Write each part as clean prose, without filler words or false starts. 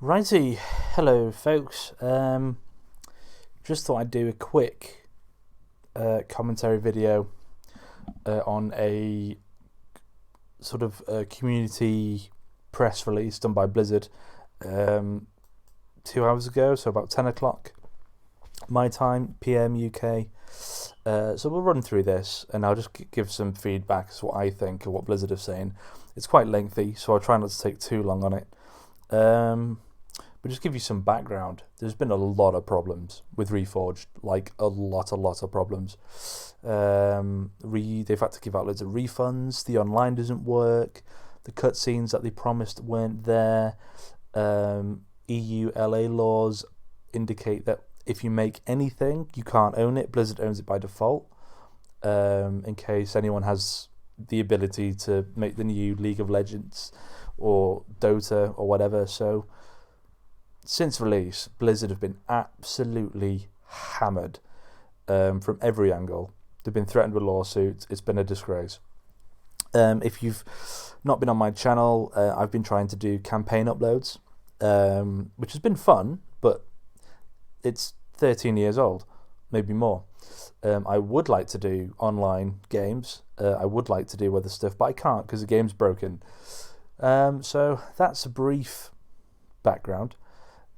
Righty, hello folks. Just thought I'd do a quick commentary video on a sort of community press release done by Blizzard 2 hours ago, so about 10 o'clock my time, PM UK. So we'll run through this and I'll just give some feedback as what I think of what Blizzard are saying. It's quite lengthy, so I'll try not to take too long on it. But just give you some background. There's been a lot of problems with Reforged, like a lot of problems. They've had to give out loads of refunds. The online doesn't work. The cutscenes that they promised weren't there. EU LA laws indicate that if you make anything, you can't own it. Blizzard owns it by default. In case anyone has the ability to make the new League of Legends or Dota or whatever. So since release, Blizzard have been absolutely hammered from every angle. They've been threatened with lawsuits. It's been a disgrace. If you've not been on my channel, I've been trying to do campaign uploads, which has been fun, but it's 13 years old, maybe more. I would like to do online games. I would like to do other stuff, but I can't because the game's broken. So that's a brief background.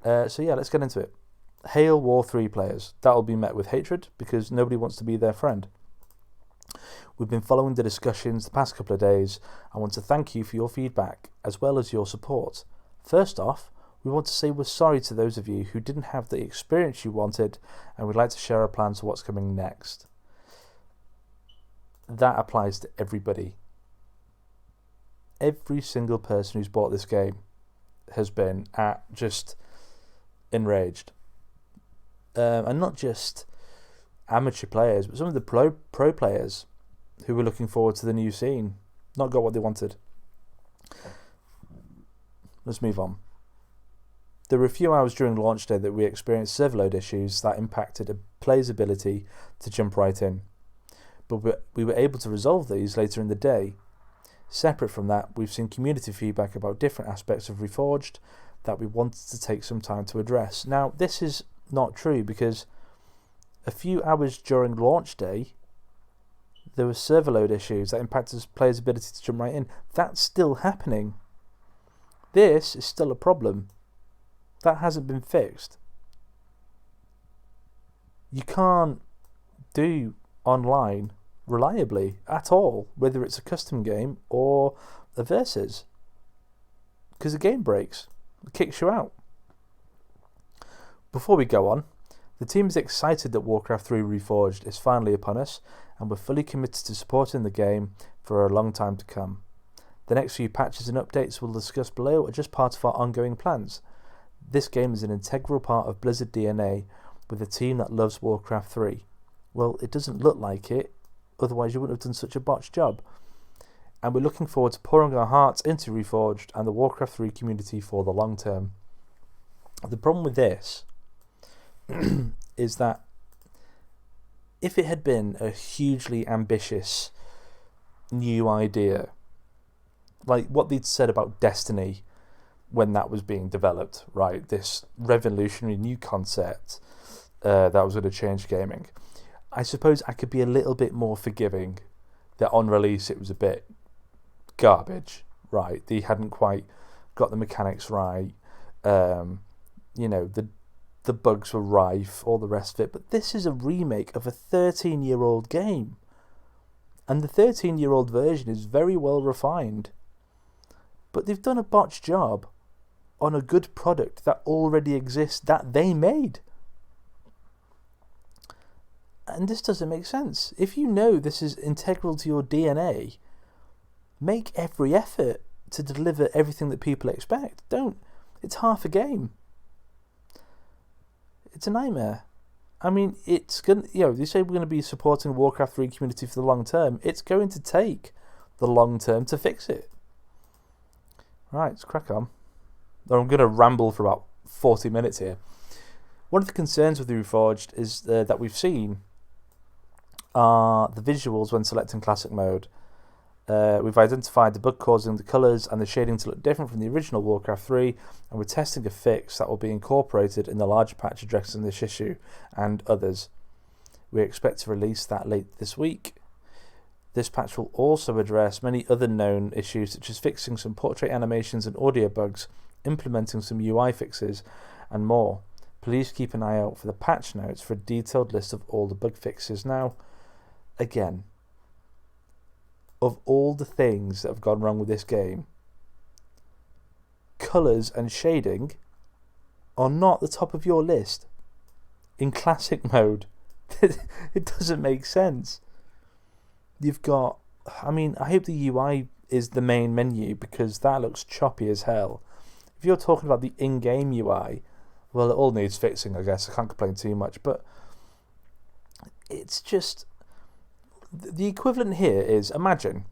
So yeah, let's get into it. Hail War 3 players. That'll be met with hatred because nobody wants to be their friend. We've been following the discussions the past couple of days. I want to thank you for your feedback as well as your support. First off, we want to say we're sorry to those of you who didn't have the experience you wanted, and we'd like to share our plans for what's coming next. That applies to everybody. Every single person who's bought this game has been just enraged. And not just amateur players, but some of the pro players who were looking forward to the new scene not got what they wanted. Let's move on. There were a few hours during launch day that we experienced server load issues that impacted a player's ability to jump right in, but we were able to resolve these later in the day. Separate from that, we've seen community feedback about different aspects of Reforged that we wanted to take some time to address. Now, this is not true because a few hours during launch day, there were server load issues that impacted players' ability to jump right in. That's still happening. This is still a problem. That hasn't been fixed. You can't do online reliably at all, whether it's a custom game or a versus, because the game breaks. It kicks you out. Before we go on, the team is excited that Warcraft 3 Reforged is finally upon us, and we're fully committed to supporting the game for a long time to come. The next few patches and updates we'll discuss below are just part of our ongoing plans. This game is an integral part of Blizzard DNA with a team that loves Warcraft 3. Well, it doesn't look like it, otherwise you wouldn't have done such a botched job. And we're looking forward to pouring our hearts into Reforged and the Warcraft 3 community for the long term. The problem with this is that if it had been a hugely ambitious new idea, like what they'd said about Destiny when that was being developed, right? This revolutionary new concept that was going to change gaming. I suppose I could be a little bit more forgiving that on release it was a bit garbage, right? They hadn't quite got the mechanics right. The bugs were rife, all the rest of it. But this is a remake of a 13-year-old game. And the 13-year-old version is very well refined. But they've done a botched job on a good product that already exists, that they made. And this doesn't make sense. If you know this is integral to your DNA, make every effort to deliver everything that people expect. Don't. It's half a game. It's a nightmare. I mean, it's going. They say we're going to be supporting the Warcraft 3 community for the long term. It's going to take the long term to fix it. Right, let's crack on. I'm going to ramble for about 40 minutes here. One of the concerns with the Reforged is that we've seen are the visuals when selecting classic mode. We've identified the bug causing the colours and the shading to look different from the original Warcraft 3, and we're testing a fix that will be incorporated in the larger patch addressing this issue and others. We expect to release that late this week. This patch will also address many other known issues, such as fixing some portrait animations and audio bugs, implementing some UI fixes, and more. Please keep an eye out for the patch notes for a detailed list of all the bug fixes. Now, again, of all the things that have gone wrong with this game, colours and shading are not the top of your list. In classic mode, it doesn't make sense. You've got, I hope the UI is the main menu, because that looks choppy as hell. If you're talking about the in-game UI, well, it all needs fixing, I guess. I can't complain too much, but it's just, the equivalent here is, imagine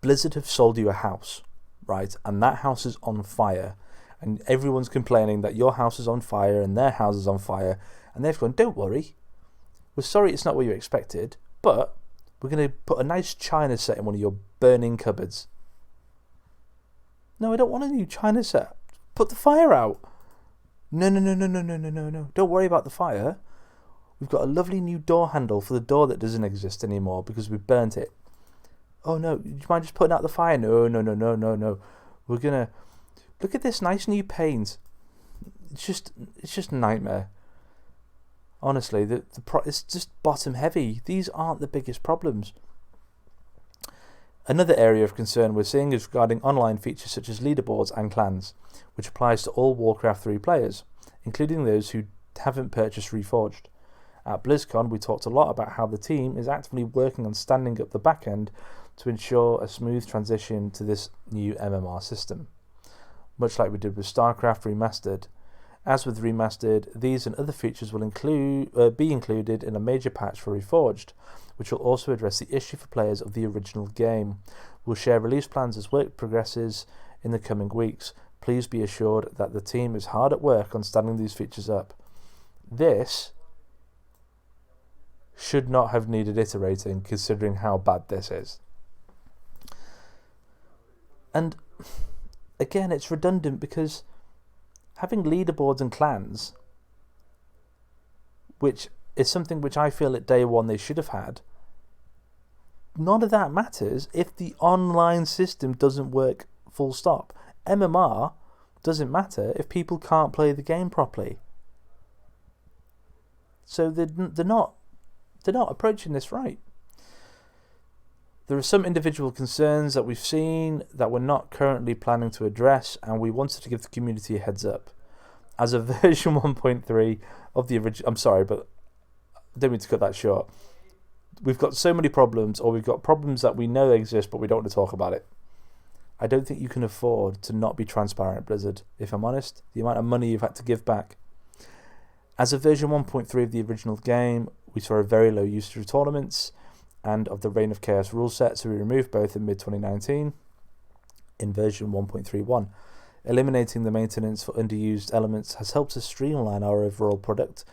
Blizzard have sold you a house, right? And that house is on fire, and everyone's complaining that your house is on fire and their house is on fire, and they've gone, don't worry, we're sorry it's not what you expected, but we're going to put a nice china set in one of your burning cupboards. No, I don't want a new china set. Put the fire out. No. Don't worry about the fire. We've got a lovely new door handle for the door that doesn't exist anymore because we've burnt it. Oh no, do you mind just putting out the fire? No. We're going to look at this nice new paint. It's just a nightmare. Honestly, it's just bottom heavy. These aren't the biggest problems. Another area of concern we're seeing is regarding online features such as leaderboards and clans, which applies to all Warcraft 3 players, including those who haven't purchased Reforged. At BlizzCon, we talked a lot about how the team is actively working on standing up the back end to ensure a smooth transition to this new MMR system. Much like we did with StarCraft Remastered. As with Remastered, these and other features will be included in a major patch for Reforged, which will also address the issue for players of the original game. We'll share release plans as work progresses in the coming weeks. Please be assured that the team is hard at work on standing these features up. This should not have needed iterating, considering how bad this is. And again, it's redundant because having leaderboards and clans, which is something which I feel at day one they should have had, none of that matters if the online system doesn't work full stop. MMR doesn't matter if people can't play the game properly. So they're not approaching this right. There are some individual concerns that we've seen that we're not currently planning to address, and we wanted to give the community a heads up. As of version 1.3 of the original, I'm sorry, but I don't mean to cut that short. We've got so many problems, or we've got problems that we know exist, but we don't want to talk about it. I don't think you can afford to not be transparent, Blizzard. If I'm honest, the amount of money you've had to give back. As of version 1.3 of the original game, we saw a very low usage of tournaments and of the Reign of Chaos rule set, so we removed both in mid-2019 in version 1.31. Eliminating the maintenance for underused elements has helped us streamline our overall product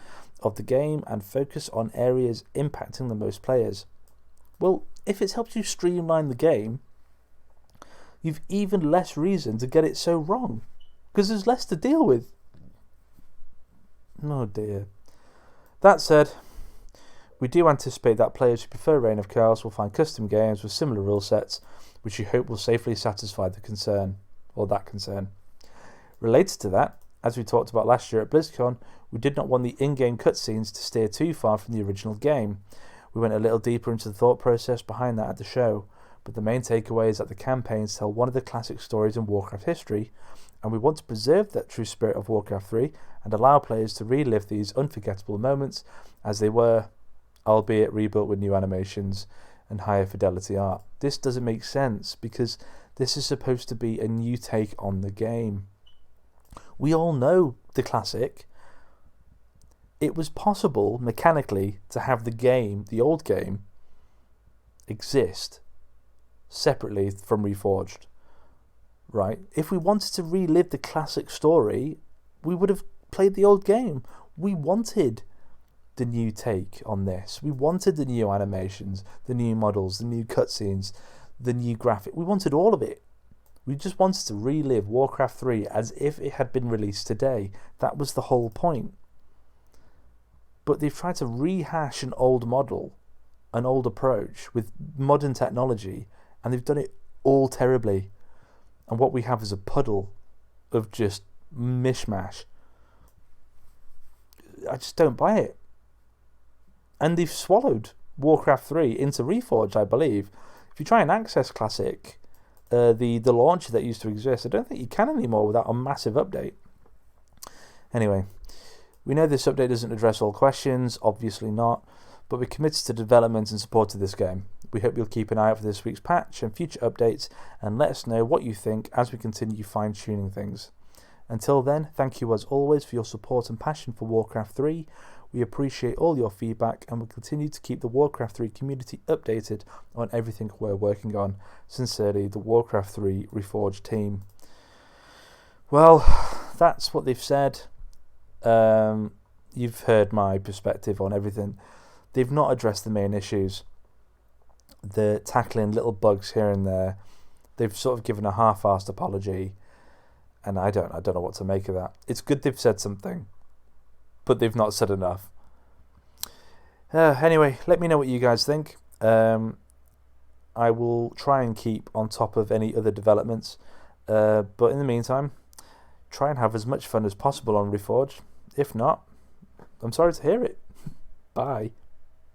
of the game and focus on areas impacting the most players. Well, if it's helped you streamline the game, you've even less reason to get it so wrong, because there's less to deal with. Oh dear. That said, we do anticipate that players who prefer Reign of Chaos will find custom games with similar rule sets, which we hope will safely satisfy the concern, or that concern. Related to that, as we talked about last year at BlizzCon, we did not want the in-game cutscenes to steer too far from the original game. We went a little deeper into the thought process behind that at the show, but the main takeaway is that the campaigns tell one of the classic stories in Warcraft history, and we want to preserve that true spirit of Warcraft 3 and allow players to relive these unforgettable moments as they were, albeit rebuilt with new animations and higher fidelity art. This doesn't make sense because this is supposed to be a new take on the game. We all know the classic. It was possible mechanically to have the game, the old game, exist separately from Reforged. Right? If we wanted to relive the classic story, we would have played the old game. We wanted the new take on this. We wanted the new animations, the new models, the new cutscenes, the new graphic. We wanted all of it. We just wanted to relive Warcraft 3 as if it had been released today. That was the whole point. But they've tried to rehash an old model, an old approach with modern technology, and they've done it all terribly. And what we have is a puddle of just mishmash. I just don't buy it. And they've swallowed Warcraft 3 into Reforged, I believe. If you try and access Classic, the launcher that used to exist, I don't think you can anymore without a massive update. Anyway, we know this update doesn't address all questions, obviously not, but we're committed to development and support of this game. We hope you'll keep an eye out for this week's patch and future updates, and let us know what you think as we continue fine-tuning things. Until then, thank you as always for your support and passion for Warcraft 3. We appreciate all your feedback and will continue to keep the Warcraft 3 community updated on everything we're working on. Sincerely, the Warcraft 3 Reforged team. Well, that's what they've said. You've heard my perspective on everything. They've not addressed the main issues. They're tackling little bugs here and there. They've sort of given a half-assed apology, and I don't know what to make of that. It's good they've said something, but they've not said enough. Anyway, let me know what you guys think. I will try and keep on top of any other developments, but in the meantime, try and have as much fun as possible on Reforged. If not, I'm sorry to hear it. Bye.